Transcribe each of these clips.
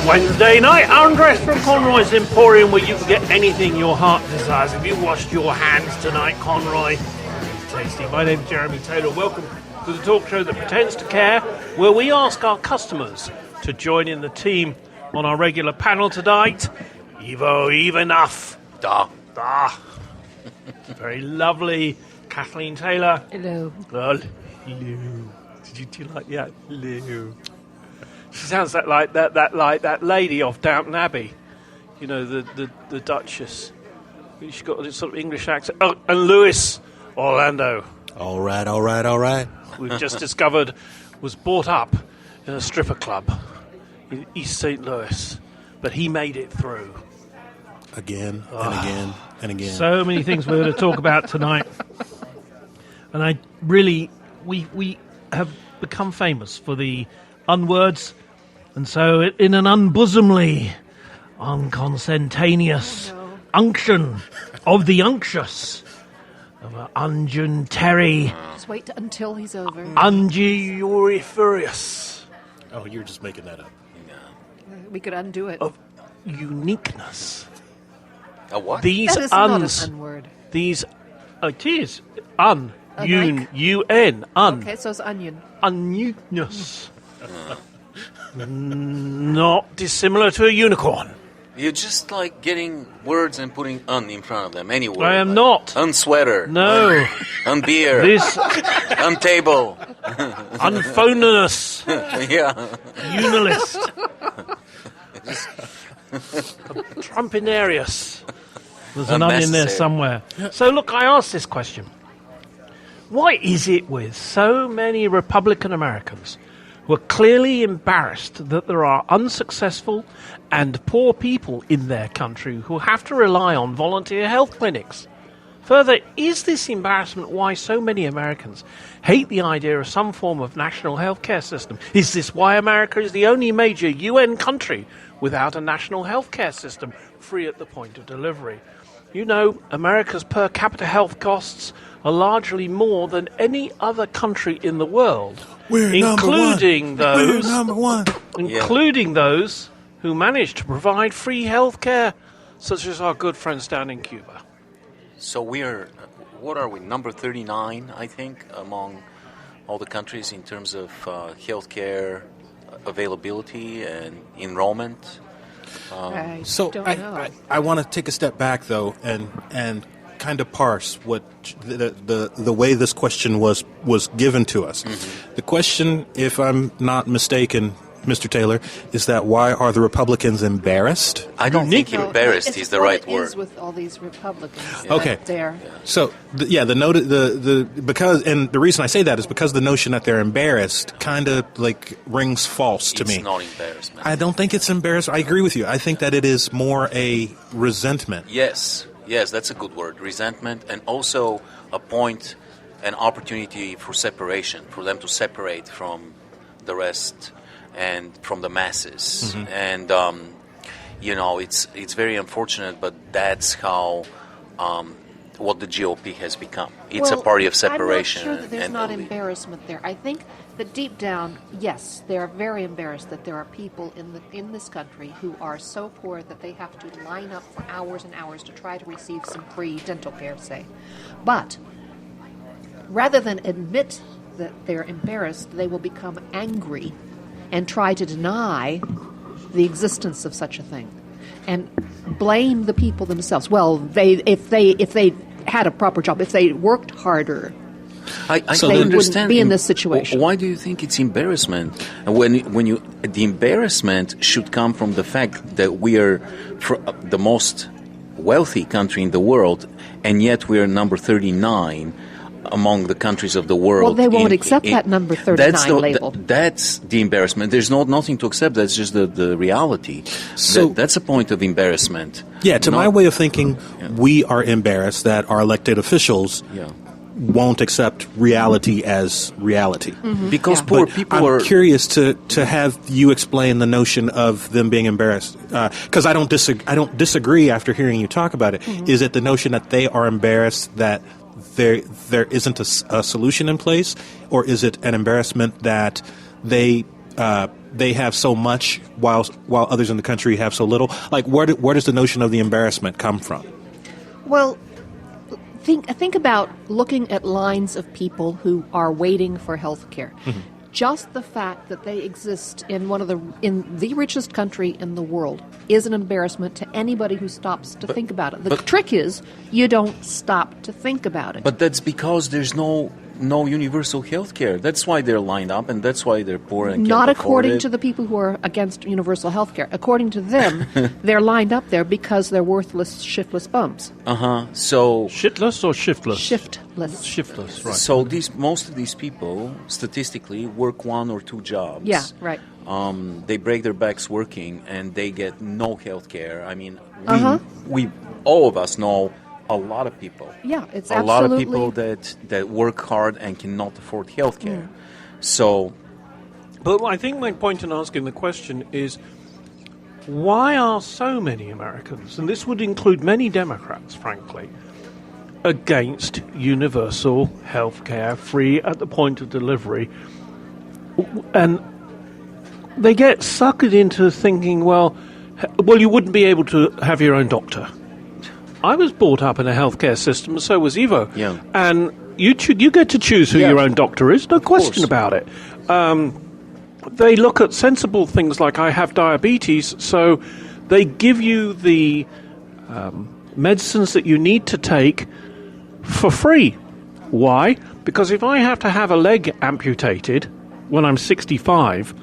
Wednesday night, undressed from Conroy's Emporium, where you can get anything your heart desires. Have you washed your hands tonight, Conroy? Tasty. My name's Jeremy Taylor. Welcome to the talk show that pretends to care, where we ask our customers to join in the team on our regular panel tonight. Evo, enough. Da. Very lovely Kathleen Taylor. Hello. Well, hello. Did you like that? Hello. She sounds like that lady off Downton Abbey. You know, the Duchess. She's got this sort of English accent. Oh, and Lewis Orlando. All right. We've just discovered was brought up in a stripper club in East St. Louis. But he made it through. Again and again and again. So many things we're going to talk about tonight. And we have become famous for the unwords. And so in an unbosomly, unconsentaneous unction of the unctious, of an ungin terry. Just wait until he's over. Ungiurifurious. Oh, you're just making that up. We could undo it. Of uniqueness. A what? These that is not an unword. These, it is, un, Like? un, un. Okay, so it's onion. Uniqueness. Not dissimilar to a unicorn. You're just like getting words and putting "un" in front of them. Any word. I am not. Unsweater. No. Unbeer. This Untable. unphoneness. Yeah. Unilist. Trumpinarius. There's an onion there somewhere. So look, I asked this question. Why is it with so many Republican Americans who are clearly embarrassed that there are unsuccessful and poor people in their country who have to rely on volunteer health clinics? Further, is this embarrassment why so many Americans hate the idea of some form of national health care system? Is this why America is the only major UN country without a national health care system free at the point of delivery? You know, America's per capita health costs are largely more than any other country in the world, including those who manage to provide free health care, such as our good friends down in Cuba. So what are we, number 39, I think, among all the countries in terms of healthcare availability and enrollment? I So don't know. I want to take a step back, though, and kind of parse what the way this question was given to us. Mm-hmm. The question, if I'm not mistaken, Mr. Taylor, is that why are the Republicans embarrassed? I don't think embarrassed is the right word. It is with all these Republicans. Okay. There. So because the reason I say that is because the notion that they're embarrassed kind of like rings false to me. It's not embarrassment. I don't think it's embarrassed. I agree with you. I think that it is more a resentment. Yes, that's a good word. Resentment, and also an opportunity for separation, for them to separate from the rest and from the masses. Mm-hmm. And it's very unfortunate, but that's how what the GOP has become. It's a party of separation. I'm not sure that there's not embarrassment there. I think that deep down, yes, they are very embarrassed that there are people in this country who are so poor that they have to line up for hours and hours to try to receive some free dental care, say. But rather than admit that they're embarrassed, they will become angry and try to deny the existence of such a thing and blame the people themselves. Well, if they had a proper job, if they worked harder, I they wouldn't be in this situation. Why do you think it's embarrassment? The embarrassment should come from the fact that we are the most wealthy country in the world, and yet we are number 39 among the countries of the world. Well, they won't accept that number 39 label. That's the embarrassment. There's nothing to accept. That's just the reality. So that's a point of embarrassment. Yeah, my way of thinking, we are embarrassed that our elected officials won't accept reality as reality. Mm-hmm. Because poor people I'm curious to have you explain the notion of them being embarrassed. Because I don't disagree after hearing you talk about it. Mm-hmm. Is it the notion that they are embarrassed that there isn't a solution in place, or is it an embarrassment that they they have so much while others in the country have so little? Like, where does the notion of the embarrassment come from? Well, think about looking at lines of people who are waiting for health care. Mm-hmm. Just the fact that they exist in in the richest country in the world is an embarrassment to anybody who stops to think about it. The trick is you don't stop to think about it. But that's because there's no universal health care. That's why they're lined up, and that's why they're poor and not can't according afford it. to the people who are against universal health care. According to them, they're lined up there because they're worthless, shiftless bums. So shitless or shiftless? Shiftless, right. So most of these people, statistically, work 1 or 2 jobs. Yeah, right. They break their backs working, and they get no health care. I mean, we all of us know a lot of people. Yeah, it's a lot of people that work hard and cannot afford health care. So, but I think my point in asking the question is, why are so many Americans, and this would include many Democrats, frankly, against universal health care, free at the point of delivery? And they get suckered into thinking, well, you wouldn't be able to have your own doctor. I was brought up in a healthcare system, and so was Ivo. Yeah. And you get to choose who your own doctor is, no question about it. They look at sensible things like, I have diabetes, so they give you the medicines that you need to take for free. Why? Because if I have to have a leg amputated when I'm 65,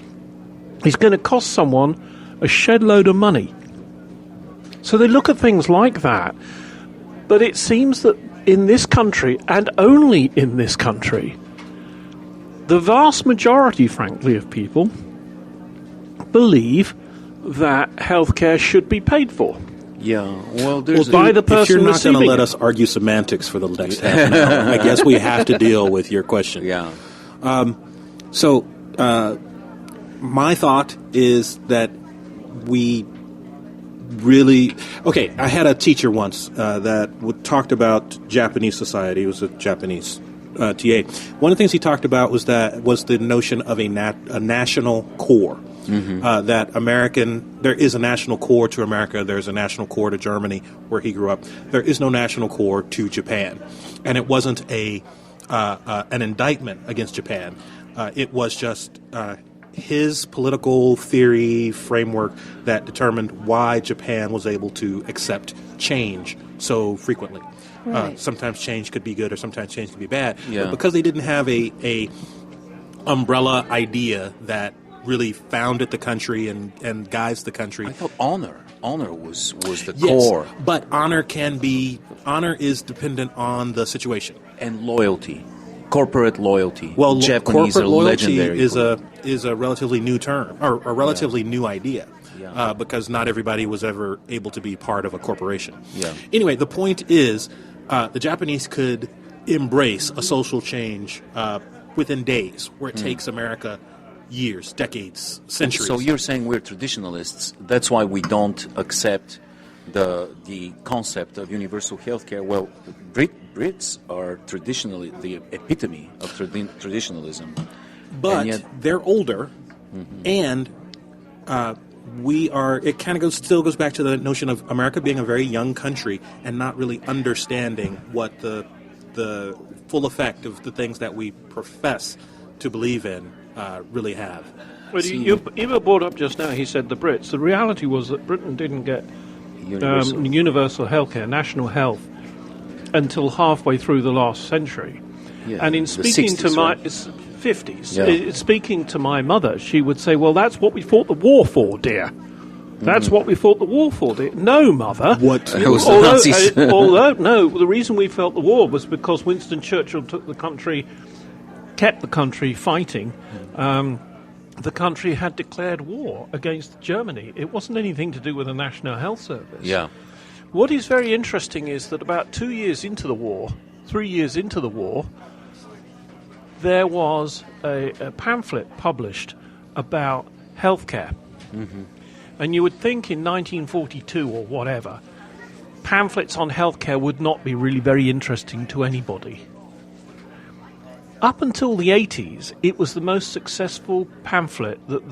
it's going to cost someone a shed load of money. So they look at things like that. But it seems that in this country, and only in this country, the vast majority, frankly, of people believe that healthcare should be paid for. Yeah, well, by the person if you're not going to let it. us argue semantics for the next half an hour, I guess we have to deal with your question. Yeah. So my thought is that we really... Okay, I had a teacher once that talked about Japanese society. He was a Japanese TA. One of the things he talked about was the notion of a national core. Mm-hmm. That there is a national core to America. There's a national core to Germany, where he grew up. There is no national core to Japan, and it wasn't an indictment against Japan. It was just his political theory framework that determined why Japan was able to accept change so frequently. Right. Sometimes change could be good, or sometimes change could be bad. Yeah. But because they didn't have a umbrella idea that really founded the country and guides the country. I thought honor was the core. But honor is dependent on the situation. And loyalty. Corporate loyalty. Well, Japanese corporate loyalty legendary is a relatively new term, or a relatively new idea, because not everybody was ever able to be part of a corporation. Yeah. Anyway, the point is, the Japanese could embrace a social change within days, where it takes America years, decades, centuries. So you're saying we're traditionalists. That's why we don't accept the concept of universal health care. Well, Brits are traditionally the epitome of traditionalism. But yet, they're older, and we are. It kind of still goes back to the notion of America being a very young country and not really understanding what the full effect of the things that we profess to believe in really have. Well, you brought up just now, he said the Brits. The reality was that Britain didn't get universal healthcare, national health, until halfway through the last century. Yeah, and in speaking 60s, to my 50s, speaking to my mother, she would say, well, that's what we fought the war for, dear. That's what we fought the war for, dear. No, Mother. What? Although, the reason we fought the war was because Winston Churchill kept the country fighting. The country had declared war against Germany. It wasn't anything to do with the National Health Service. Yeah. What is very interesting is that about 3 years into the war, there was a pamphlet published about healthcare. Mm-hmm. And you would think in 1942 or whatever, pamphlets on healthcare would not be really very interesting to anybody. up until the 80s, it was the most successful pamphlet that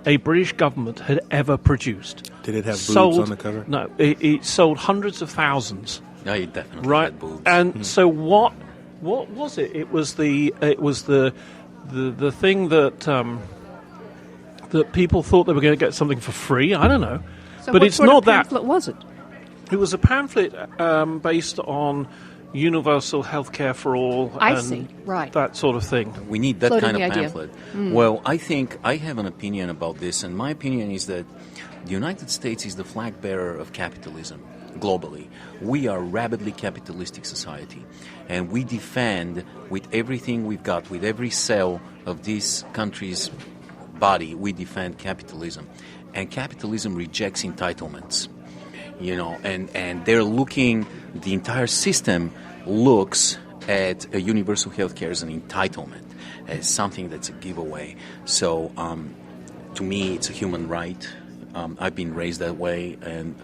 a British government had ever produced. Did it have boobs on the cover? No, it sold hundreds of thousands. No, it definitely Right, had boobs. and so what was it? It was the thing that that people thought they were going to get something for free. I don't know, So but what it's sort not of pamphlet was it? that. It was a pamphlet based on universal healthcare for all. I and see. Right. that sort of thing. We need that Floating kind of the idea. pamphlet. Well, I think I have an opinion about this, and my opinion is that the United States is the flag bearer of capitalism globally. We are a rapidly capitalistic society, and we defend with everything we've got, with every cell of this country's body, we defend capitalism. And capitalism rejects entitlements. And they're looking, the entire system looks at a universal healthcare as an entitlement, as something that's a giveaway. So, to me, it's a human right. I've been raised that way, and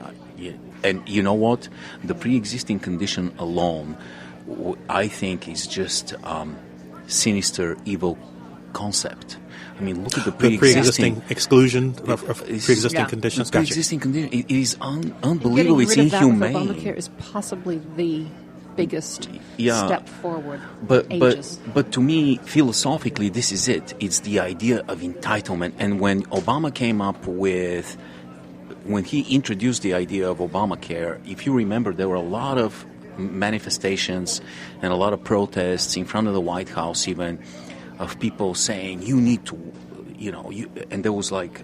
you know what? The pre-existing condition alone, I think, is just sinister, evil concept. I mean, look at the pre-existing exclusion of pre-existing conditions. The pre-existing condition. It is unbelievable. Getting It's rid of inhumane. that with Obamacare is possibly the biggest step forward. But to me, philosophically, this is it. It's the idea of entitlement. And when Obama came up with, when he introduced the idea of Obamacare, if you remember, there were a lot of manifestations and a lot of protests in front of the White House, even, of people saying you need to, and there was like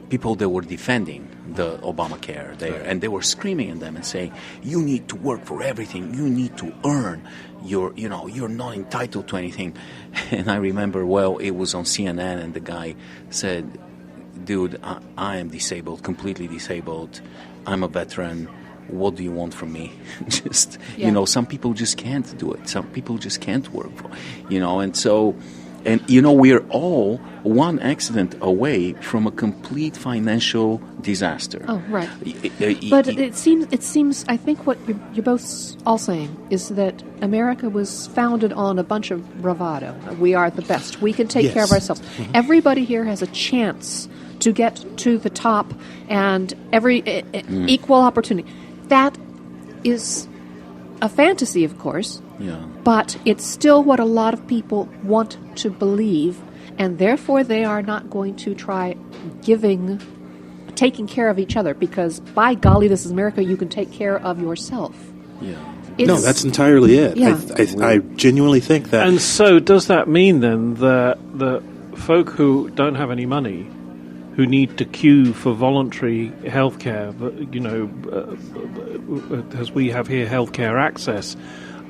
people that were defending the Obamacare there, and they were screaming at them and saying, you need to work for everything, you need to earn you're not entitled to anything. And I remember, it was on CNN, and the guy said, dude, I am disabled, completely disabled, I'm a veteran, what do you want from me? Just, some people just can't do it. Some people just can't work for, and so, we're all one accident away from a complete financial disaster. Oh, right. But it seems, I think what you're both all saying is that America was founded on a bunch of bravado. We are the best. We can take care of ourselves. Mm-hmm. Everybody here has a chance to get to the top, and equal opportunity. That is a fantasy, of course, but it's still what a lot of people want to believe, and therefore they are not going to try taking care of each other, because, by golly, this is America, you can take care of yourself. Yeah. No, that's entirely it. Yeah. I genuinely think that. And so does that mean, then, that the folk who don't have any money, who need to queue for voluntary healthcare, as we have here, healthcare access,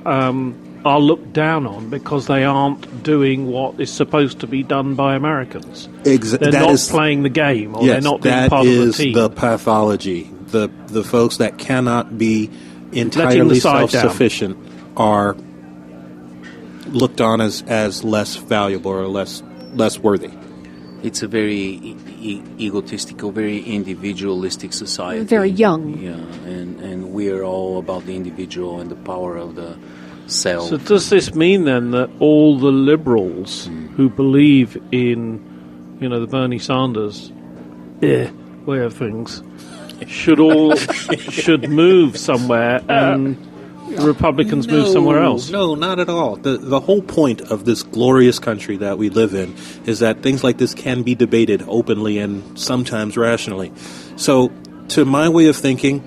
are looked down on because they aren't doing what is supposed to be done by Americans? They're not playing the game, or they're not being part of the team. That is the pathology. The folks that cannot be entirely self-sufficient are looked on as less valuable or less worthy. It's a very egotistical, very individualistic society. Very young. Yeah, and we're all about the individual and the power of the self. So does this mean, then, that all the liberals who believe in, the Bernie Sanders way of things should move somewhere, and Republicans move somewhere else? No, not at all. The whole point of this glorious country that we live in is that things like this can be debated openly and sometimes rationally. So, to my way of thinking,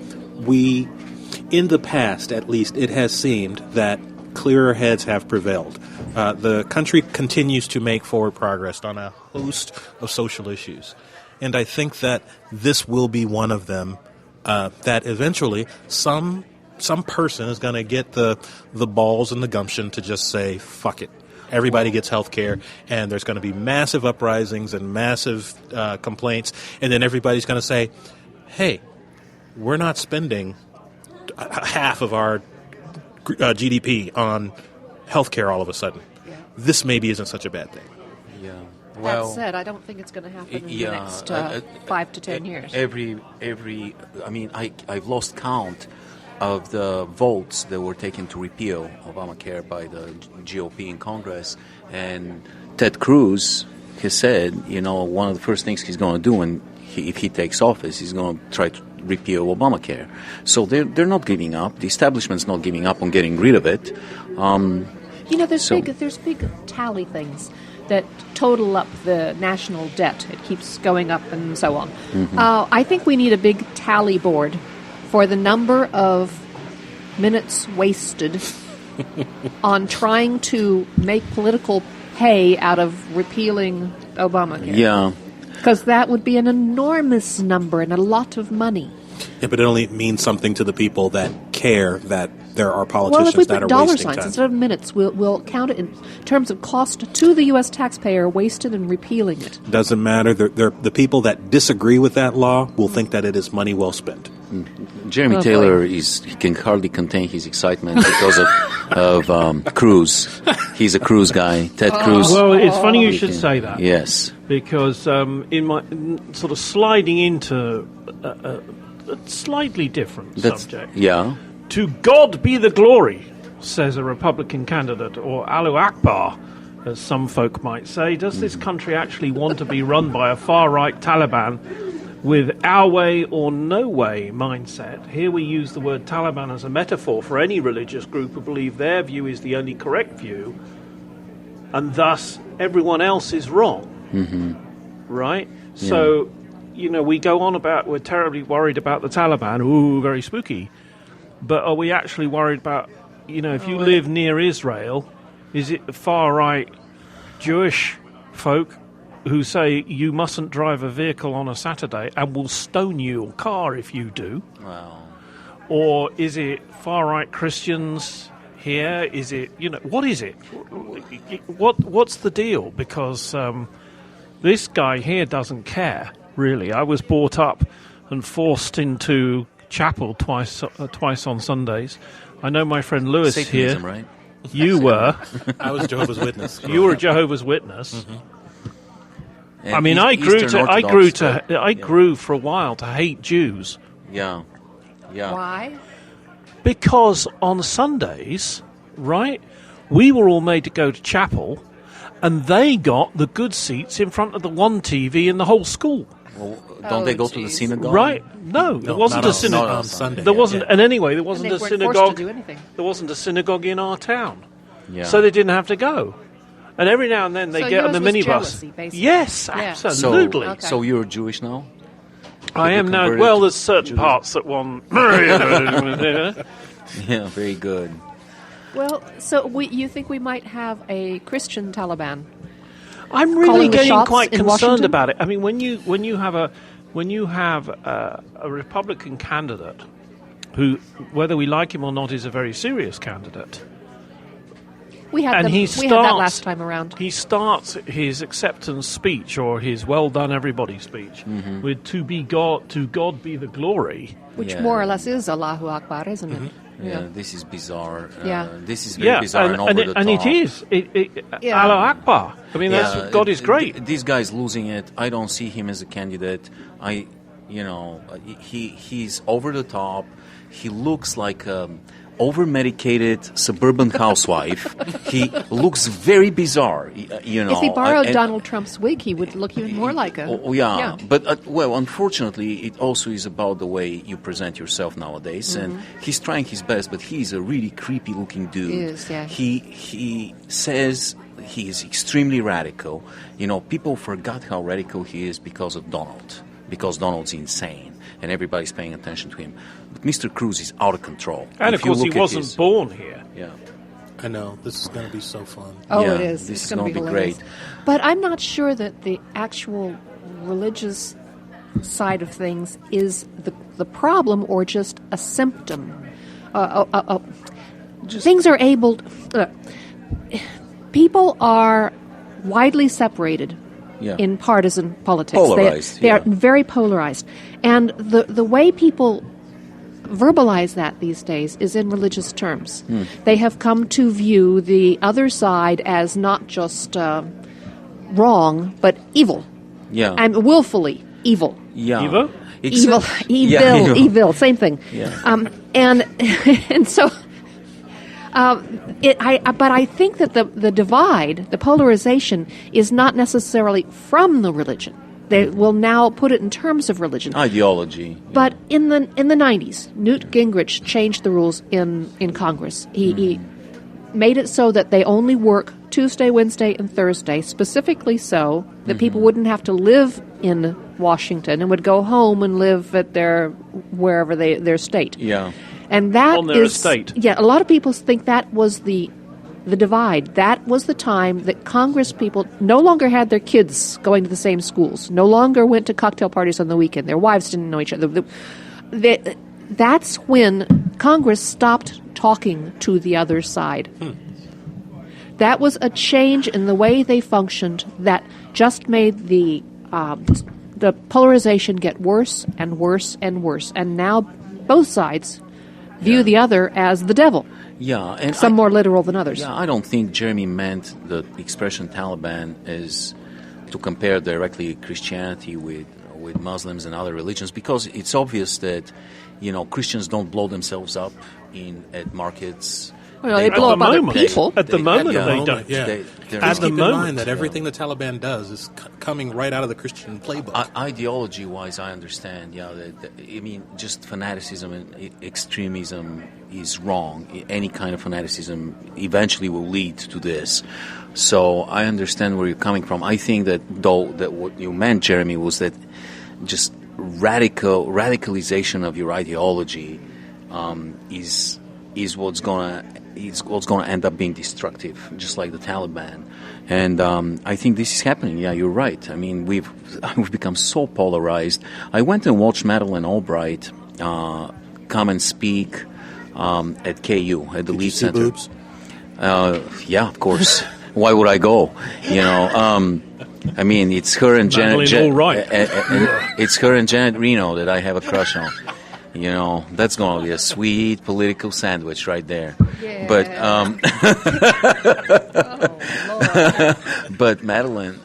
in the past at least, it has seemed that clearer heads have prevailed. The country continues to make forward progress on a host of social issues. And I think that this will be one of them, that eventually some person is going to get the balls and the gumption to just say, fuck it. Everybody gets health care, and there's going to be massive uprisings and massive complaints, and then everybody's going to say, hey, we're not spending half of our GDP on health care all of a sudden. Yeah. This maybe isn't such a bad thing. Yeah. Well, that said, I don't think it's going to happen in the next 5 to 10 years. I've lost count of the votes that were taken to repeal Obamacare by the GOP in Congress, and Ted Cruz has said, one of the first things he's going to do if he takes office, he's going to try to repeal Obamacare. So they're not giving up. The establishment's not giving up on getting rid of it. There's big tally things that total up the national debt. It keeps going up and so on. Mm-hmm. I think we need a big tally board for the number of minutes wasted on trying to make political hay out of repealing Obamacare. Yeah. Because that would be an enormous number and a lot of money. Yeah, but it only means something to the people that care that there are politicians well, if we that put are dollar wasting signs time. instead of minutes, we'll count it in terms of cost to the U.S. taxpayer wasted in repealing it. Doesn't matter. The people that disagree with that law will think that it is money well spent. Jeremy Taylor he can hardly contain his excitement because of Cruz. He's a Cruz guy. Ted Cruz. Well, it's funny you should say that. Yes. Because in my sort of sliding into a slightly different subject. Yeah. To God be the glory, says a Republican candidate, or Allahu Akbar, as some folk might say. Does this country actually want to be run by a far-right Taliban with our way or no way mindset? Here we use the word Taliban as a metaphor for any religious group who believe their view is the only correct view, and thus everyone else is wrong. Mm-hmm. Right? Yeah. So, we go on about we're terribly worried about the Taliban. Ooh, very spooky. But are we actually worried about, if you live near Israel, is it the far-right Jewish folk who say you mustn't drive a vehicle on a Saturday and will stone your car if you do? Wow. Or is it far-right Christians here? Is it, what is it? What's the deal? Because this guy here doesn't care, really. I was brought up and forced into chapel twice on Sundays. I know my friend Lewis Satanism, here. Right? You were. I was Jehovah's Witness. You were a Jehovah's Witness. Mm-hmm. I mean, I grew for a while to hate Jews. Yeah. Yeah. Why? Because on Sundays, right, we were all made to go to chapel, and they got the good seats in front of the one TV in the whole school. Well, don't they go to the synagogue? Right? No, there wasn't a synagogue on Sunday. There wasn't, and anyway, there wasn't And a they weren't synagogue. forced to do anything. There wasn't a synagogue in our town, Yeah. so they didn't have to go. And every now and then they So get on the yours was minibus. jealousy, basically. Yes, Yeah. absolutely. Okay. So you're Jewish now? I am now. converted Well, to there's certain Judaism? parts that one. Yeah, very good. Well, so you think we might have a Christian Taliban? I'm really Calling the getting shots quite in concerned Washington? about it. I mean, when you have a Republican candidate who, whether we like him or not, is a very serious candidate. We had, And we he had that starts- last time around. He starts his acceptance speech or his well done everybody speech with to God be the glory. Which Yeah. more or less is Allahu Akbar, isn't it? Yeah, this is bizarre. Yeah. This is very bizarre and over the top. and it is. Yeah. Allah Akbar. I mean, Yeah, God is great. This guy's losing it. I don't see him as a candidate. He's over the top. He looks like over-medicated suburban housewife. He looks very bizarre. If he borrowed Donald Trump's wig, he would look even more like a... Yeah. But unfortunately, it also is about the way you present yourself nowadays. And he's trying his best, but he's a really creepy-looking dude. He is, yeah. He says he is extremely radical. People forgot how radical he is because of Donald. Because Donald's insane, and everybody's paying attention to him. But Mr. Cruz is out of control. And If of you course, he look at wasn't his- born here. Yeah. I know. This is going to be so fun. Oh, Yeah, it is. this It's is going to gonna be be hilarious. great. But I'm not sure that the actual religious side of things is the problem or just a symptom. Things are able... people are widely separated Yeah. in partisan politics. Polarized, They are yeah. very polarized. And the way people verbalize that these days is in religious terms. They have come to view the other side as not just wrong, but evil. Yeah. And willfully evil. Yeah. Evo? evil, same thing. Yeah. And so, but I think that the divide, the polarization, is not necessarily from the religion. They will now put it in terms of religion, Ideology. But in the 90s, Newt Gingrich changed the rules in Congress. He made it so that they only work Tuesday, Wednesday, and Thursday, specifically so that people wouldn't have to live in Washington and would go home and live at wherever their state. Yeah. And that On their estate. Yeah, a lot of people think that was the divide. That was the time that Congress people no longer had their kids going to the same schools, no longer went to cocktail parties on the weekend. Their wives didn't know each other. That's when Congress stopped talking to the other side. That was a change in the way they functioned that just made the polarization get worse and worse and worse. And now both sides view the other as the devil. Yeah, and some more literal than others. Yeah, I don't think Jeremy meant the expression Taliban is to compare directly Christianity with Muslims and other religions, because it's obvious that Christians don't blow themselves up at markets. Well, they blow up other people. At the moment, they don't. Yeah. At the keep in moment, mind that everything the Taliban does is coming right out of the Christian playbook. Ideology-wise, I understand. Yeah, just fanaticism and extremism is wrong. Any kind of fanaticism eventually will lead to this. So I understand where you're coming from. I think that what you meant, Jeremy, was that just radicalization of your ideology is what's gonna end up being destructive, just like the Taliban. And I think this is happening. Yeah, you're right. I mean, we've become so polarized. I went and watched Madeleine Albright come and speak at KU at the Lead Center. Boobs? Yeah, of course. Why would I go? I mean, it's her and Janet. It's her and Janet Reno that I have a crush on. That's going to be a sweet political sandwich right there. Yeah. But Oh, but Madeleine,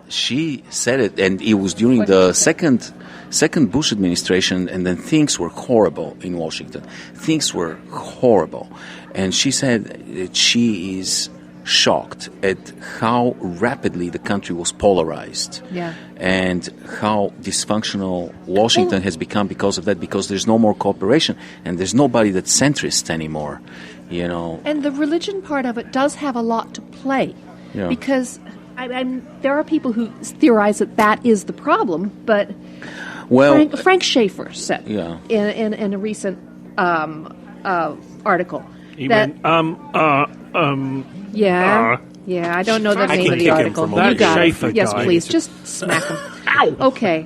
she said it, and it was during the second Bush administration, and then things were horrible in Washington. Things were horrible, and she said that she is shocked at how rapidly the country was polarized, and how dysfunctional Washington has become because of that, because there's no more cooperation and there's nobody that's centrist anymore, And the religion part of it does have a lot to play, because there are people who theorize that is the problem, but Frank Schaeffer said in a recent article I don't know the name of the article. You got it. Yes, please. Just smack him. Ow! Okay.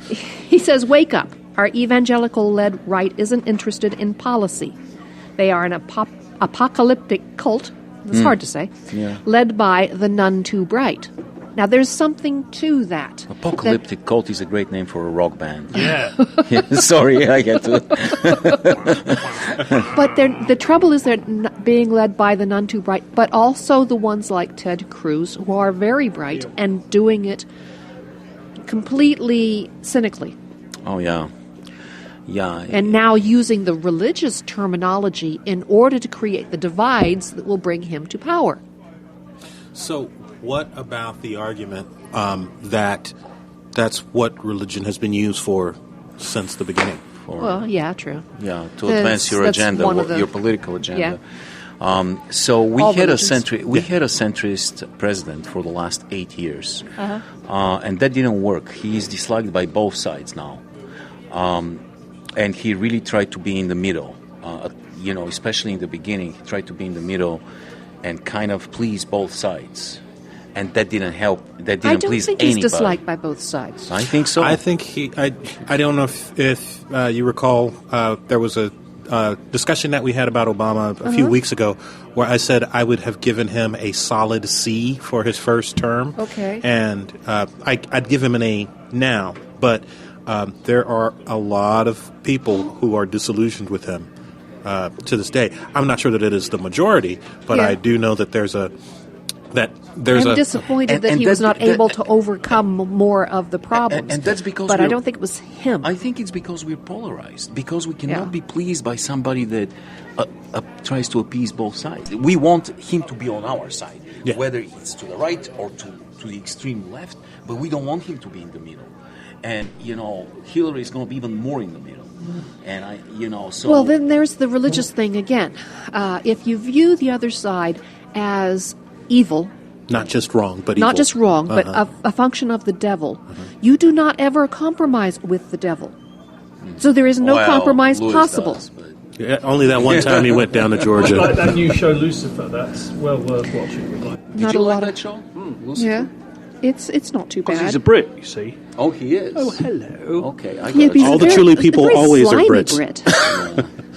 He says, wake up. Our evangelical-led right isn't interested in policy. They are an apocalyptic cult, it's hard to say, led by the none too bright. Now, there's something to that. Apocalyptic cult is a great name for a rock band. Yeah. Sorry, I get to it. But the trouble is they're being led by the none too bright, but also the ones like Ted Cruz, who are very bright and doing it completely cynically. Oh, yeah. Yeah. And now using the religious terminology in order to create the divides that will bring him to power. So what about the argument that that's what religion has been used for since the beginning? Well, yeah, true. Yeah, to advance your agenda, your political agenda. Yeah. So we had a centrist president for the last 8 years, and that didn't work. He is disliked by both sides now, and he really tried to be in the middle. Especially in the beginning, he tried to be in the middle and kind of please both sides. And that didn't help. That didn't please anybody. I don't think he's disliked by both sides. I think so. I think I don't know if you recall, there was a discussion that we had about Obama a few weeks ago where I said I would have given him a solid C for his first term. Okay. And I'd give him an A now. But there are a lot of people who are disillusioned with him to this day. I'm not sure that it is the majority, but I do know that there's a that there's I'm disappointed that he was not able to overcome more of the problems. And that's because but I don't think it was him. I think it's because we're polarized, because we cannot be pleased by somebody that tries to appease both sides. We want him to be on our side, whether it's to the right or to the extreme left, but we don't want him to be in the middle. And, Hillary is going to be even more in the middle. And so... Well, then there's the religious thing again. If you view the other side as evil... Not just wrong, but not evil. just wrong, but a function of the devil. You do not ever compromise with the devil. So there is no compromise Louis possible. does, but... Yeah, only that one time he went down to Georgia. Like that new show Lucifer, that's well worth watching. Not Did you a like lot that of show? Lucifer? Yeah, it's not too Because bad. he's a Brit, you see. Oh, he is. Oh, hello. Okay, I Yeah, got he's it. a All the very- truly a people very always are slimy Brits. Brit.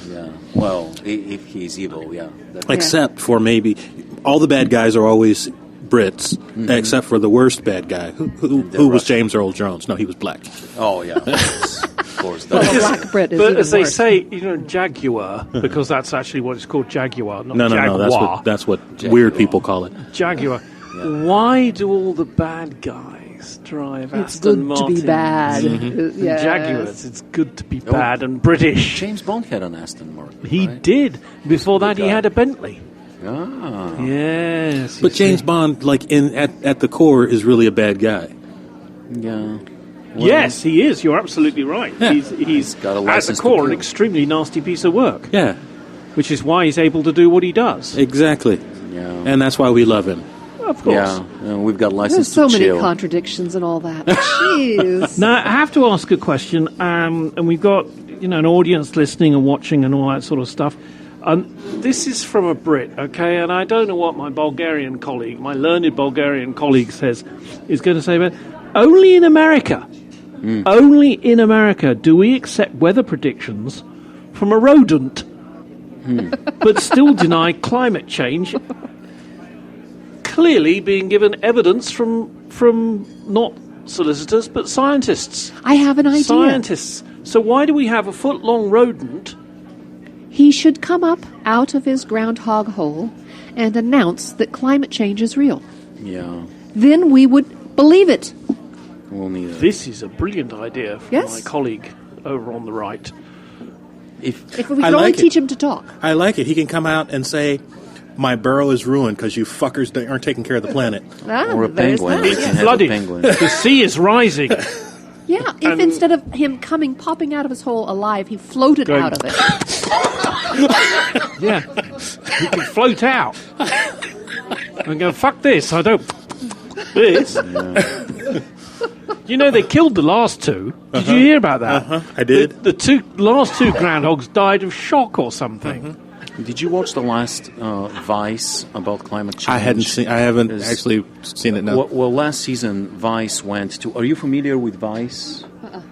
Yeah. Well, if he's evil, yeah. Except for maybe all the bad guys are always Brits, except for the worst bad guy. Who was James Earl Jones? No, he was black. Oh, yeah. Of course. Well, That a black Brit is But even as they worse. say, Jaguar, because that's actually what it's called, Jaguar, not No, Jaguar. that's what weird people call it. Jaguar. Why do all the bad guys drive It's Aston good Martins to be bad. and Yes. Jaguars? It's good to be bad and British. James Bond had an Aston Martin. He right? did. Before that, he guy. had a Bentley. Ah. Yes. But you James see. Bond, at the core, is really a bad guy. Yeah. Yes, he is. You're absolutely right. Yeah. He's got a at the license to core an kill. extremely nasty piece of work, Yeah, which is why he's able to do what he does. exactly. Yeah. And that's why we love him. Of course. Yeah. We've got license There's so to many chill. contradictions and all that. Jeez. Now, I have to ask a question, and we've got an audience listening and watching and all that sort of stuff. This is from a Brit, okay, and I don't know what my Bulgarian colleague, my learned Bulgarian colleague is going to say about it. Only in America, do we accept weather predictions from a rodent, but still deny climate change, clearly being given evidence from not solicitors, but scientists. I have an idea. Scientists. So why do we have a foot-long rodent? He should come up out of his groundhog hole and announce that climate change is real. Yeah. Then we would believe it. We'll need a... This is a brilliant idea from Yes. my colleague over on the right. If If we could I only like it. teach him to talk. I like it. He can come out and say, "My burrow is ruined because you fuckers aren't taking care of the planet." or a there's penguin. that, We can yeah. have a Flooded. penguin. The sea is rising. Yeah, if instead of him popping out of his hole alive, he floated Going- out of it. Yeah. He can float out. And go, fuck this, I don't... This. They killed the last two. Did you hear about that? I did. The last two groundhogs died of shock or something. Did you watch the last Vice about climate change? I haven't There's- actually seen it. No. Well, last season Vice went to... Are you familiar with Vice?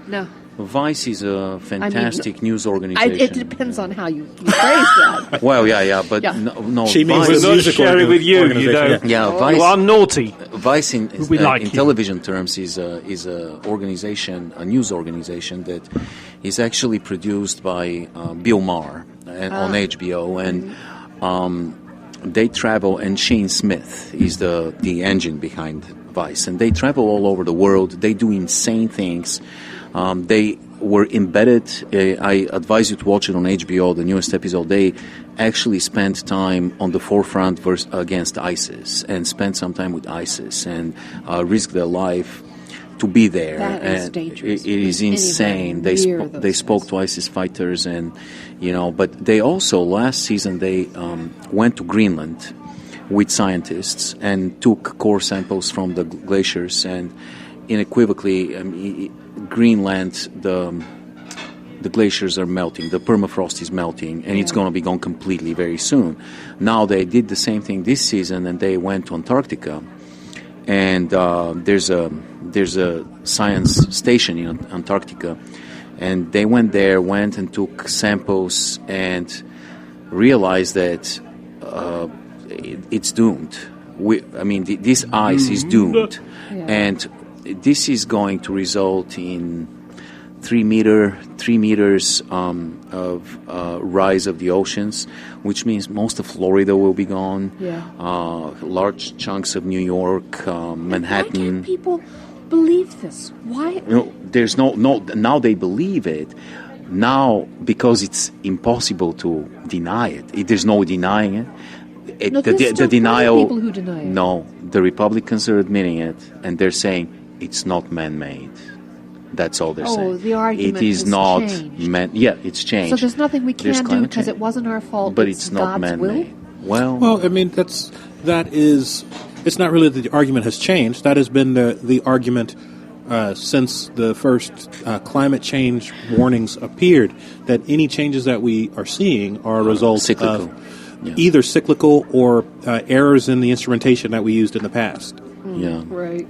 No. Vice is a fantastic news organization. It depends on how you phrase that. Well, yeah, but Yeah. no. She means Vice, the We're not music sharing with you, you know. organization, yeah, You Vice. are naughty. Vice in We like you. television terms is a organization, a news organization that is actually produced by Bill Maher on HBO, and they travel. And Shane Smith is the engine behind Vice, and they travel all over the world. They do insane things. They were embedded. I advise you to watch it on HBO, the newest episode. They actually spent time on the forefront against ISIS and spent some time with ISIS and risked their life to be there. That is And dangerous. It is Anybody insane. near those They spoke guys. to ISIS fighters, and but they also last season they went to Greenland with scientists and took core samples from the glaciers, and unequivocally, Greenland, the glaciers are melting, the permafrost is melting, and it's going to be gone completely very soon. Now they did the same thing this season, and they went to Antarctica, and there's a science station in Antarctica, and they went and took samples and realized that it's doomed. This ice is doomed, and this is going to result in 3 meters of rise of the oceans, which means most of Florida will be gone. Yeah. Large chunks of New York, Manhattan. Why can't people believe this? Why? There's no. Now they believe it. Now, because it's impossible to deny it. There's no denying it. No, there's still denial. people who deny it. No, the Republicans are admitting it, and they're saying it's not man-made. That's all they're saying. Oh, the argument it is has not changed. Yeah, it's changed. So there's nothing we can do climate because change. it wasn't our fault. But it's not God's man-made. will? Well, I mean, it's not really that the argument has changed. That has been the argument since the first climate change warnings appeared, that any changes that we are seeing are a result cyclical. of either cyclical or errors in the instrumentation that we used in the past. Yeah. Right.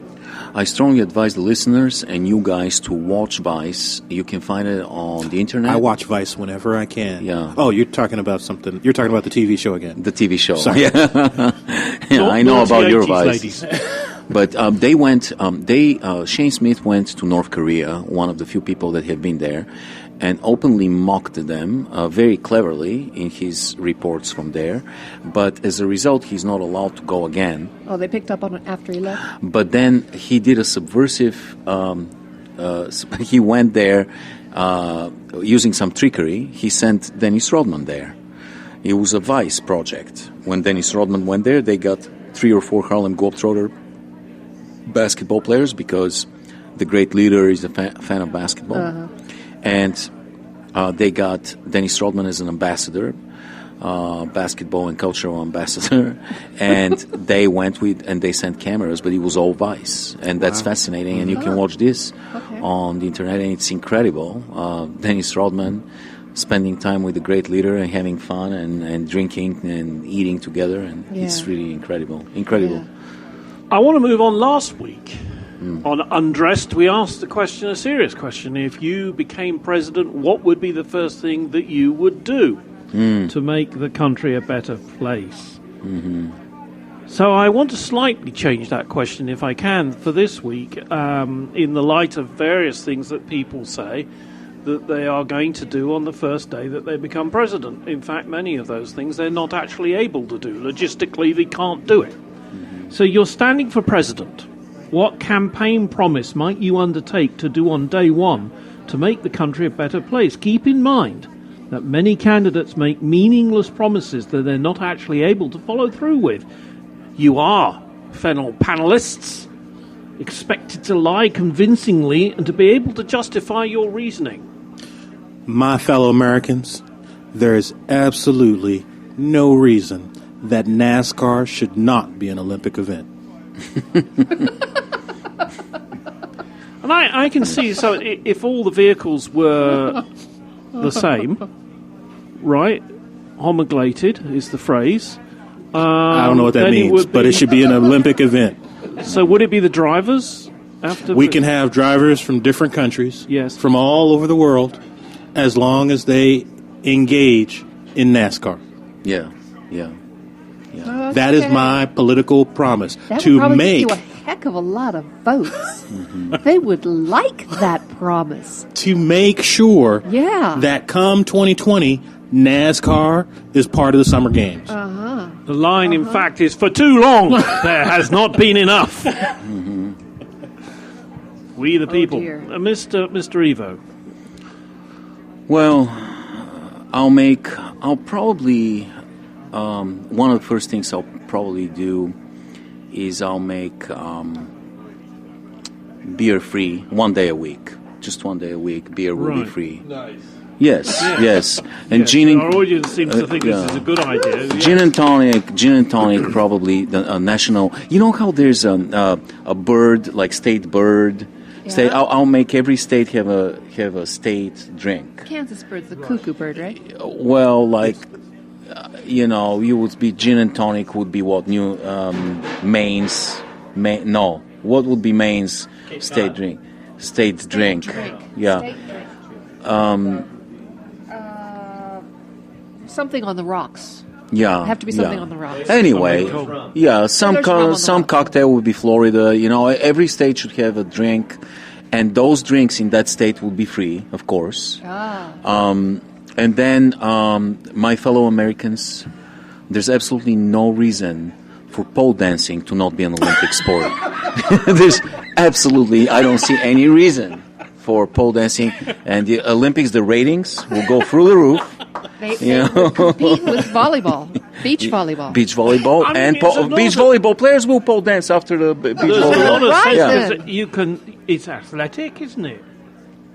I strongly advise the listeners and you guys to watch Vice. You can find it on the internet. I watch Vice whenever I can. Yeah. Oh, you're talking about something. You're talking about the TV show again. The TV show. Sorry. Yeah, I know about your Vice. Ladies. But Shane Smith went to North Korea, one of the few people that have been there, and openly mocked them very cleverly in his reports from there. But as a result, he's not allowed to go again. Oh, they picked up on it after he left? But then he did a subversive, he went there using some trickery. He sent Dennis Rodman there. It was a Vice project. When Dennis Rodman went there, they got 3 or 4 Harlem Globetrotter basketball players because the great leader is a fan of basketball. Uh-huh. And they got Dennis Rodman as an ambassador, basketball and cultural ambassador, and they went and they sent cameras, but it was all Vice, and that's fascinating. And you can watch this on the internet, and it's incredible. Dennis Rodman spending time with the great leader and having fun and drinking and eating together, and it's really incredible. Yeah. I want to move on. Last week on Undressed, we asked a serious question. If you became president, what would be the first thing that you would do to make the country a better place? Mm-hmm. So I want to slightly change that question, if I can, for this week, in the light of various things that people say that they are going to do on the first day that they become president. In fact, many of those things they're not actually able to do. Logistically, they can't do it. So you're standing for president. What campaign promise might you undertake to do on day one to make the country a better place? Keep in mind that many candidates make meaningless promises that they're not actually able to follow through with. You are, fellow panelists, expected to lie convincingly and to be able to justify your reasoning. My fellow Americans, there is absolutely no reason that NASCAR should not be an Olympic event. And I can see, so if all the vehicles were the same, right, homologated is the phrase. I don't know what that means, but it should be an Olympic event. So would it be the drivers? We can have drivers from different countries, yes, from all over the world, as long as they engage in NASCAR. Yeah. That is my political promise. That to would probably make give you a heck of a lot of votes. They would like that promise. to make sure Yeah. that come 2020, NASCAR is part of the Summer Games. The line, in fact, is for too long. There has not been enough. We the people. dear. Mr. Evo. Well, I'll probably, one of the first things I'll probably do is I'll make beer free 1 day a week. Just 1 day a week, beer will be free. Nice. Yes. And Yes, gin our audience seems to think this is a good idea. Gin and tonic, probably the national. You know how there's a bird, like state bird. State. I'll make every state have a state drink. Kansas bird's the cuckoo bird, right? Well, like you would be gin and tonic would be what Maine's. What would be Maine's state drink? State drink. Yeah. State drink. Something on the rocks. Yeah. It'd have to be something on the rocks. Anyway, some There's rum on the some rocks. cocktail would be Florida. Every state should have a drink, and those drinks in that state will be free, of course. And then, my fellow Americans, there's absolutely no reason for pole dancing to not be an Olympic sport. There's absolutely, I don't see any reason for pole dancing. And the Olympics, the ratings will go through the roof. They will compete with volleyball, beach volleyball. Beach volleyball, I mean, and beach volleyball players will pole dance after the beach There's a volleyball. lot of Right sense then. that you can. It's athletic, isn't it?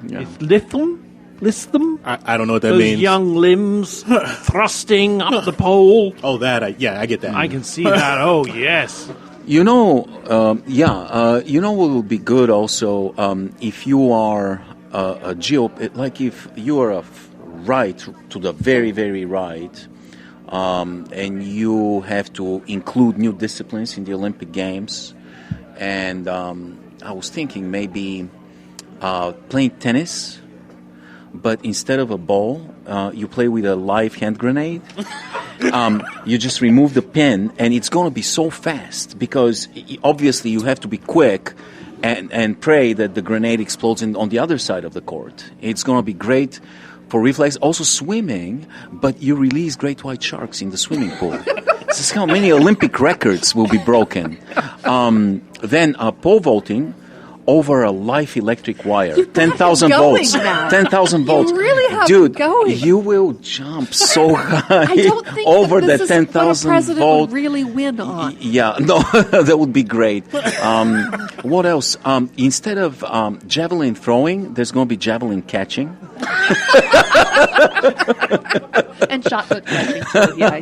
Yeah. It's lithm. I don't know what that Those means. young limbs thrusting up the pole. Oh, that I get that. I can see that. Oh, yes. You know, you know what would be good also if you are like if you are right to the very, very right, and you have to include new disciplines in the Olympic Games. And I was thinking maybe playing tennis, but instead of a ball, you play with a live hand grenade. You just remove the pin, and it's going to be so fast because obviously you have to be quick and pray that the grenade explodes on the other side of the court. It's going to be great for reflex. Also swimming, but you release great white sharks in the swimming pool. This is how many Olympic records will be broken. Then pole vaulting over a live electric wire, 10,000 volts. Now. 10,000 volts. You really have Dude, it going. you will jump so high I don't think over that the this is what a 10,000 president volt. would really win on. Yeah, no, that would be great. What else? Instead of javelin throwing, there's going to be javelin catching. And shot put catching. Too. Yeah.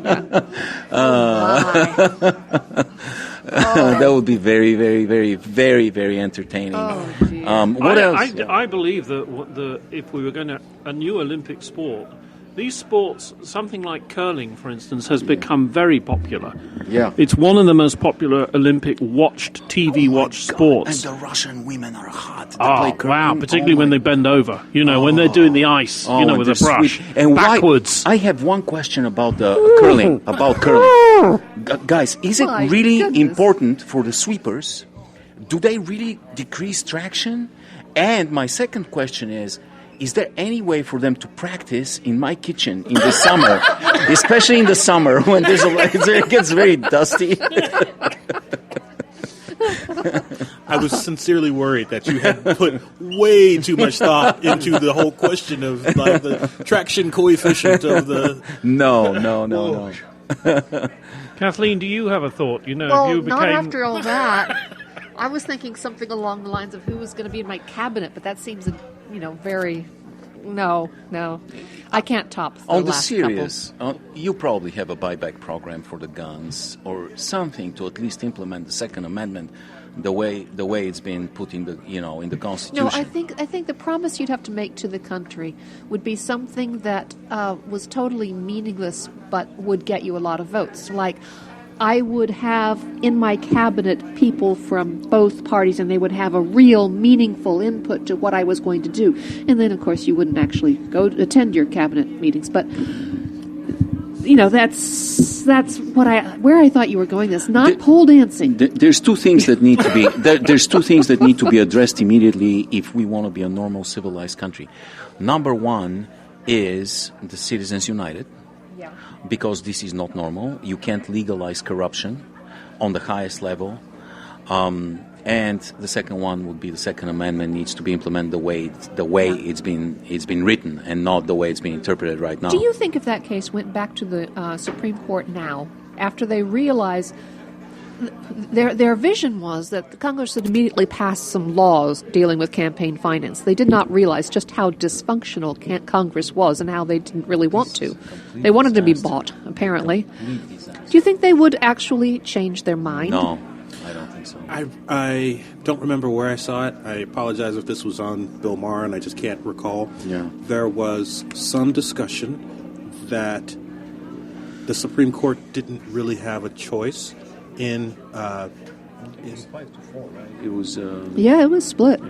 That would be very, very, very, very, very entertaining. What else? I believe that if we were going to a new Olympic sport, these sports, something like curling, for instance, has become very popular. Yeah. It's one of the most popular Olympic TV watched sports. And the Russian women are hot. They Oh, play curling. wow, particularly when they bend over, when they're doing the ice, with and a they're brush. sweet. And backwards. I have one question about the curling. Guys, is it My really goodness. important for the sweepers? Do they really decrease traction? And my second question is there any way for them to practice in my kitchen in the summer, especially in the summer when it gets very dusty? I was sincerely worried that you had put way too much thought into the whole question of like the traction coefficient of the. No. Kathleen, do you have a thought? Well, if you became... not after all that. I was thinking something along the lines of who was going to be in my cabinet, but that seems, very... No. I can't top the On the last serious, you probably have a buyback program for the guns or something to at least implement the Second Amendment the way it's been put in the in the Constitution. No, I think the promise you'd have to make to the country would be something that was totally meaningless but would get you a lot of votes. Like, I would have in my cabinet people from both parties, and they would have a real meaningful input to what I was going to do. And then, of course, you wouldn't actually go attend your cabinet meetings. But that's where I thought you were going. This not pole dancing. There's two things that need to be there's two things that need to be addressed immediately if we want to be a normal, civilized country. Number one is the Citizens United. Yeah. Because this is not normal. You can't legalize corruption on the highest level. And the second one would be the Second Amendment needs to be implemented the way it's been written and not the way it's being interpreted right now. Do you think if that case went back to the Supreme Court now, after they realized their vision was that the Congress had immediately passed some laws dealing with campaign finance. They did not realize just how dysfunctional Congress was and how they didn't really want to. They wanted to be bought, apparently. Do you think they would actually change their mind? No, I don't think so. I don't remember where I saw it. I apologize if this was on Bill Maher and I just can't recall. Yeah. There was some discussion that the Supreme Court didn't really have a choice in 5-4, right? It was. Yeah, it was split.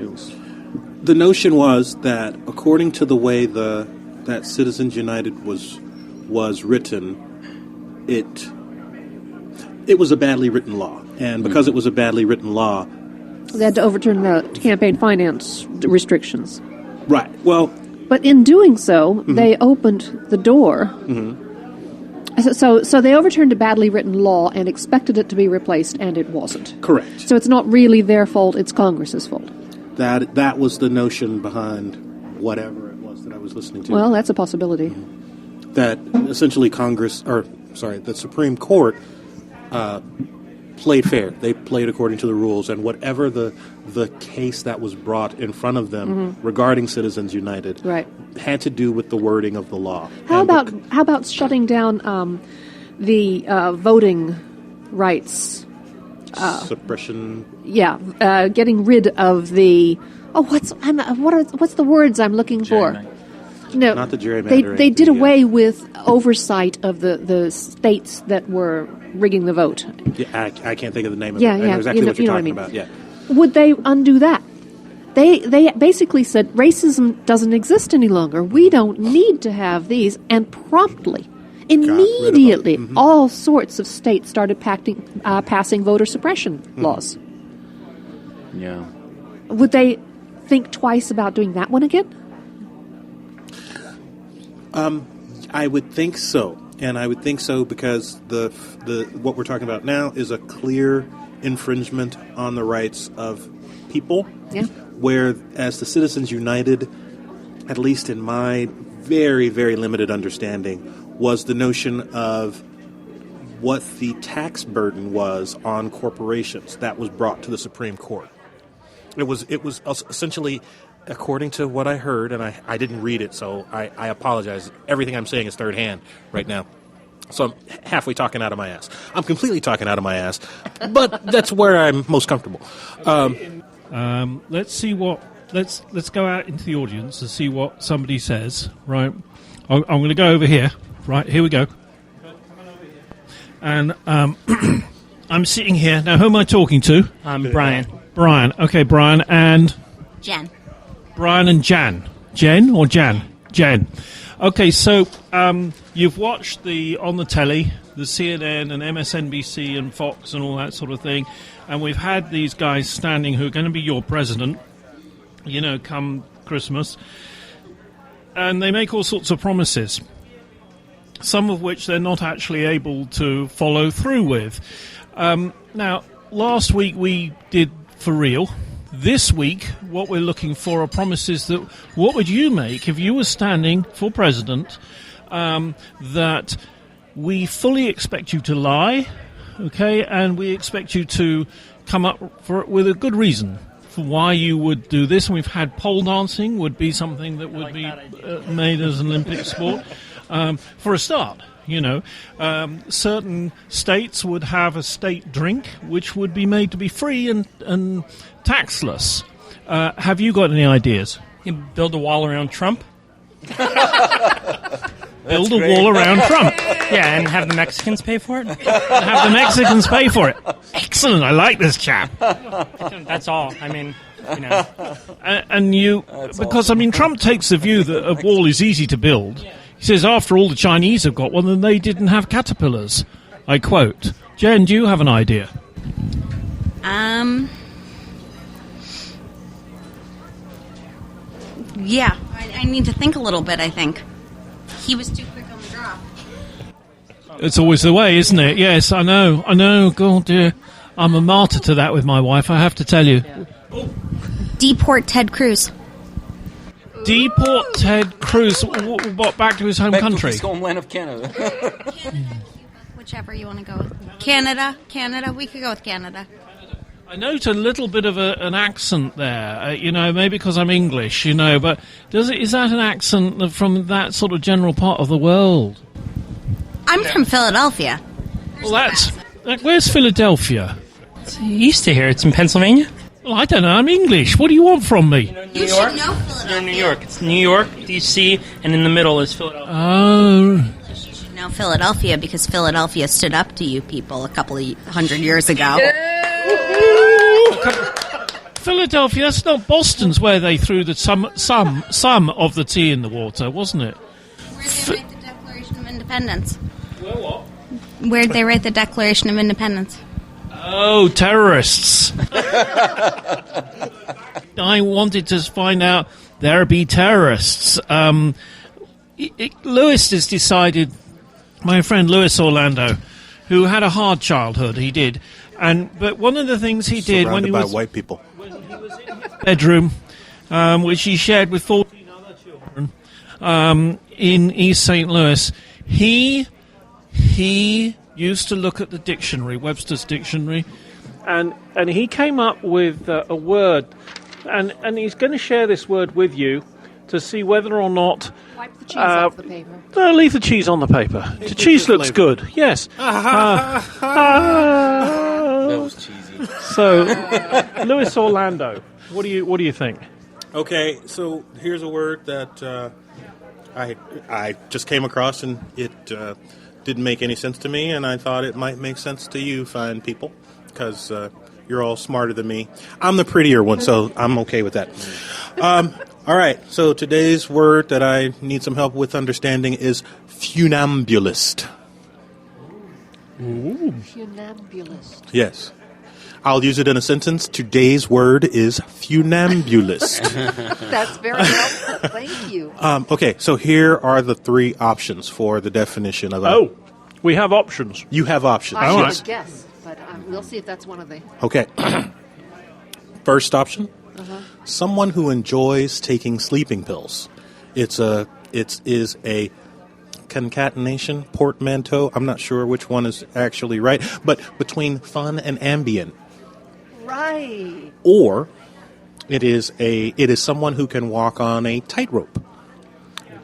The notion was that according to the way that Citizens United was written, it was a badly written law, and because it was a badly written law, They had to overturn the campaign finance restrictions. Right. Well, but in doing so, they opened the door. So they overturned a badly written law and expected it to be replaced, and it wasn't. correct. So it's not really their fault, it's Congress's fault. That was the notion behind whatever it was that I was listening to. Well, that's a possibility. That essentially the Supreme Court played fair. They played according to the rules, and whatever the case that was brought in front of them regarding Citizens United had to do with the wording of the law. How about shutting down the voting rights? Suppression. Yeah, getting rid of the. Oh, what's the words I'm looking for? No, not the gerrymandering. They did away with oversight of the states that were rigging the vote. Yeah, I can't think of the name of Yeah, it. I yeah, know exactly what you're you know talking what I mean. about. Yeah. Would they undo that? They basically said racism doesn't exist any longer. We don't need to have these, and promptly, immediately, all sorts of states started passing voter suppression laws. Yeah. Would they think twice about doing that one again? I would think so, and I would think so because the what we're talking about now is a clear infringement on the rights of people. Yeah. Whereas the Citizens United, at least in my very, very limited understanding, was the notion of what the tax burden was on corporations that was brought to the Supreme Court. It was essentially, according to what I heard, and I didn't read it, so I apologize. Everything I'm saying is third hand right now. So I'm halfway talking out of my ass. I'm completely talking out of my ass, but that's where I'm most comfortable. Let's see what. Let's go out into the audience and see what somebody says. Right, I'm going to go over here. Right, here we go. And I'm sitting here now. Who am I talking to? Brian. Brian. Okay, Brian and Jen. Brian and Jan. Jen or Jan? Jen. Okay, so you've watched on the telly, the CNN and MSNBC and Fox and all that sort of thing, and we've had these guys standing who are going to be your president, come Christmas, and they make all sorts of promises, some of which they're not actually able to follow through with. Now, last week we did For Real. This week, what we're looking for are promises that, what would you make if you were standing for president, that we fully expect you to lie, okay, and we expect you to come up with a good reason for why you would do this. And we've had pole dancing would be something that would be made as an Olympic sport. For a start, certain states would have a state drink which would be made to be free and taxless. Have you got any ideas? You build a wall around Trump? Build a wall around Trump. Yeah, and have the Mexicans pay for it? Have the Mexicans pay for it. Excellent, I like this chap. That's all. I mean, And you, because, Trump takes the view that a wall is easy to build. He says, after all, the Chinese have got one, and they didn't have caterpillars. I quote. Jen, do you have an idea? Yeah, I need to think a little bit, I think. He was too quick on the draw. It's always the way, isn't it? Yes, I know. God, dear. I'm a martyr to that with my wife, I have to tell you. Yeah. Deport Ted Cruz. Deport Ted Cruz. What, back to his home country? To his homeland of Canada. Whichever you want to go with. Canada. We could go with Canada. I note a little bit of an accent there, maybe because I'm English, but is that an accent from that sort of general part of the world? I'm from Philadelphia. Where's Philadelphia? It's east of here. It's in Pennsylvania. Well, I don't know. I'm English. What do you want from me? You should know Philadelphia. You're in New York. It's New York, D.C., and in the middle is Philadelphia. Oh. You should know Philadelphia because Philadelphia stood up to you people a couple of 100 years ago. Philadelphia, that's not Boston's where they threw some of the tea in the water, wasn't it? Where they write the Declaration of Independence. Where what? Where'd they write the Declaration of Independence? Oh, terrorists. I wanted to find out there be terrorists. Lewis has decided, my friend Lewis Orlando, who had a hard childhood, he did. But one of the things he did when he Surrounded by was white people. bedroom, which he shared with 14 other children in East St. Louis, he used to look at the dictionary, Webster's dictionary, and he came up with a word, and he's going to share this word with you to see whether or not... Wipe the cheese off the paper. No, leave the cheese on the paper. The cheese looks good, yes. That was cheesy. So, Lewis Orlando, what do you think? Okay, so here's a word that I just came across, and it didn't make any sense to me, and I thought it might make sense to you fine people, because you're all smarter than me. I'm the prettier one, so I'm okay with that. All right, so today's word that I need some help with understanding is funambulist. Ooh. Funambulist. Yes. I'll use it in a sentence. Today's word is funambulist. That's very helpful. Thank you. Okay, so here are the three options for the definition of... Oh, we have options. You have options. I right. should guess, but we'll see if that's one of the... Okay. First option, someone who enjoys taking sleeping pills. It is a concatenation, portmanteau. I'm not sure which one is actually right, but between fun and Ambien. Right. Or it is someone who can walk on a tightrope.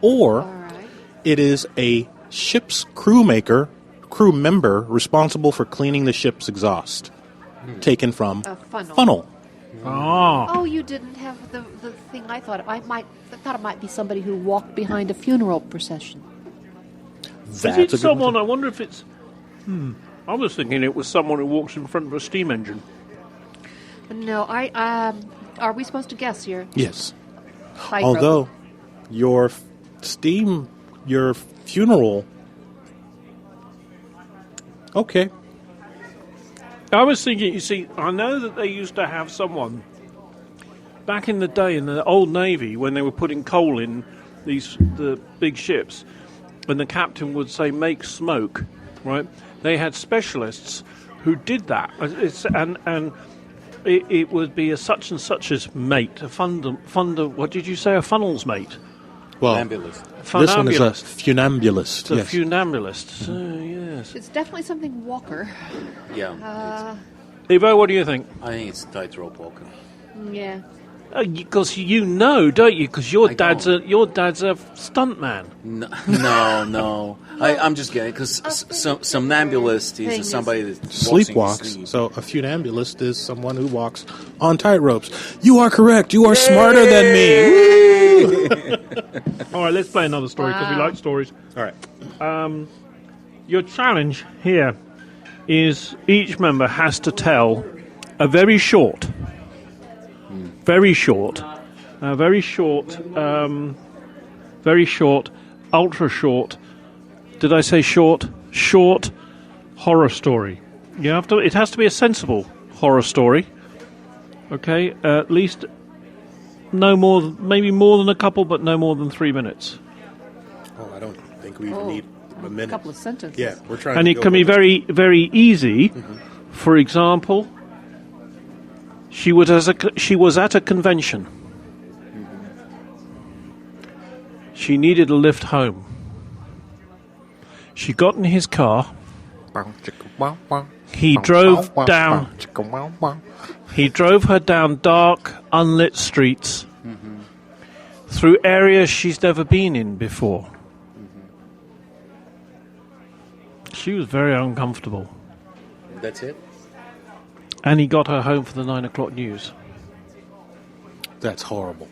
Or All right. it is a ship's crew member responsible for cleaning the ship's exhaust, taken from A funnel. funnel. Oh. Oh, you didn't have the thing I thought. I thought it might be somebody who walked behind a funeral procession. Is That's it a good someone, one. I wonder if it's... I was thinking it was someone who walks in front of a steam engine. No, are we supposed to guess here? Yes. Tightrope. Although your funeral. Okay. I was thinking, you see, I know that they used to have someone back in the day in the old Navy when they were putting coal in the big ships, and the captain would say, make smoke, right? They had specialists who did that. It would be a such and such as mate, what did you say, a funnels mate? Well, Ambulance. this one is a Funambulist. funambulist. It's a Yes. funambulist. So, yes. It's definitely something Walker. Yeah. Evo, what do you think? I think it's tightrope walker. Yeah. Because you know, don't you? Because your I dad's don't. a stuntman. No. I'm just kidding. Because somnambulist is somebody that Sleepwalks. So a funambulist is someone who walks on tightropes. You are correct. You are smarter than me. All right, let's play another story because we Wow. like stories. All right. Your challenge here is each member has to tell a very short, ultra short. Did I say short? Short horror story. You have to. It has to be a sensible horror story. Okay, at least no more, maybe more than a couple, but no more than 3 minutes. Oh, I don't think we even need a minute. A couple of sentences. Yeah, we're trying. And to it go can be with very, very easy. For example, she was at a convention. She needed a lift home. She got in his car. He drove down. He drove her down dark, unlit streets through areas she's never been in before. She was very uncomfortable. That's it? And he got her home for the 9 o'clock news. That's horrible.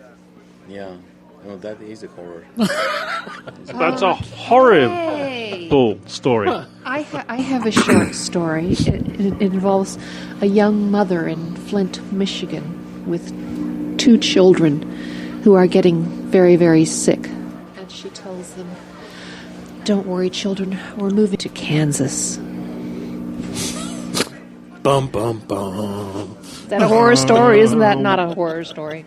Yeah. Well, that is a horror. That's a horrible Hey. story. I have a short story. It involves a young mother in Flint, Michigan, with 2 children who are getting very, very sick. And she tells them, "Don't worry, children. We're moving to Kansas." bum, bum, bum. Is that a horror story? Isn't that not a horror story?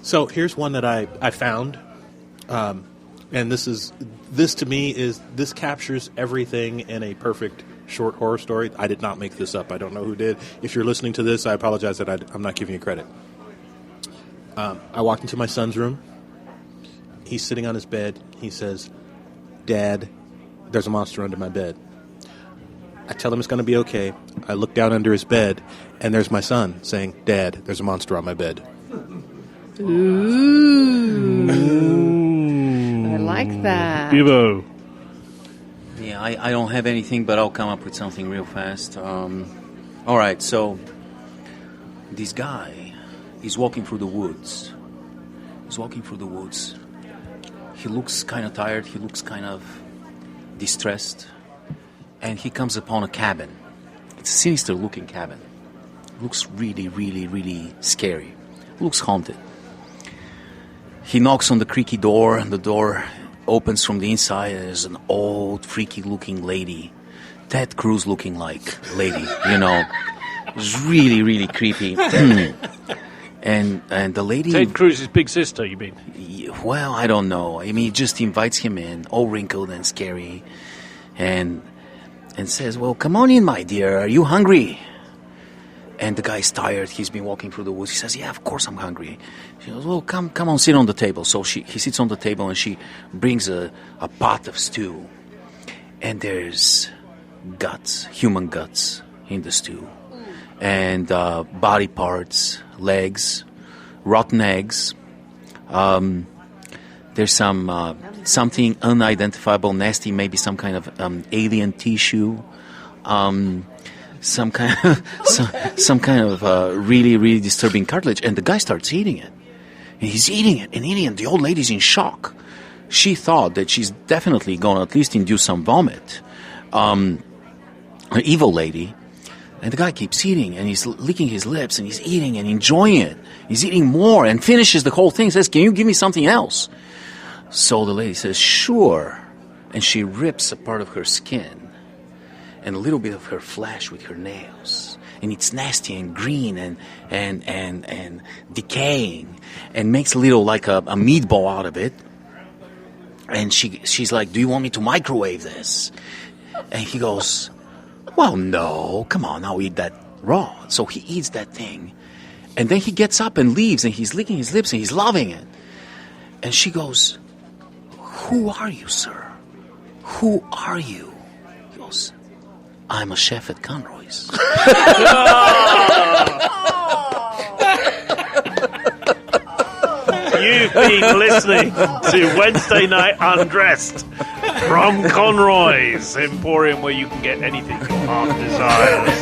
So here's one that I found, and this to me this captures everything in a perfect short horror story. I did not make this up. I don't know who did. If you're listening to this, I apologize that I'm not giving you credit. I walked into my son's room. He's sitting on his bed. He says, "Dad, there's a monster under my bed." I tell him it's going to be okay. I look down under his bed, and there's my son saying, "Dad, there's a monster on my bed." Ooh. I like that. Bevo. Yeah, I don't have anything, but I'll come up with something real fast. All right, so this guy is walking through the woods. He looks kind of tired. He looks kind of distressed. And he comes upon a cabin. It's a sinister-looking cabin. It looks really, really, really scary. It looks haunted. He knocks on the creaky door, and the door opens from the inside. There's an old, freaky-looking lady. Ted Cruz-looking like lady, It's really, really creepy. and the lady... Ted Cruz's big sister, you mean? Well, I don't know. I mean, he just invites him in, all wrinkled and scary, and says, "Well, come on in, my dear. Are you hungry?" And the guy's tired. He's been walking through the woods. He says, "Yeah, of course I'm hungry." She goes, "Well, come on, sit on the table." So he sits on the table, and she brings a pot of stew. And there's guts, human guts in the stew. And body parts, legs, rotten eggs. There's something unidentifiable, nasty, maybe some kind of alien tissue, some kind of really, really disturbing cartilage. And the guy starts eating it, and he's eating it and eating it. The old lady's in shock. She thought that she's definitely going to at least induce some vomit. An evil lady. And the guy keeps eating, and he's licking his lips, and he's eating and enjoying it. He's eating more and finishes the whole thing, says, "Can you give me something else?" So the lady says, "Sure." And she rips a part of her skin and a little bit of her flesh with her nails. And it's nasty and green and decaying, and makes a little like a meatball out of it. And she's like, "Do you want me to microwave this?" And he goes, "Well, no, come on, I'll eat that raw." So he eats that thing. And then he gets up and leaves, and he's licking his lips, and he's loving it. And she goes, "Who are you, sir? Who are you?" He goes, "I'm a chef at Conroy's." You've been listening to Wednesday Night Undressed from Conroy's Emporium, where you can get anything your heart desires.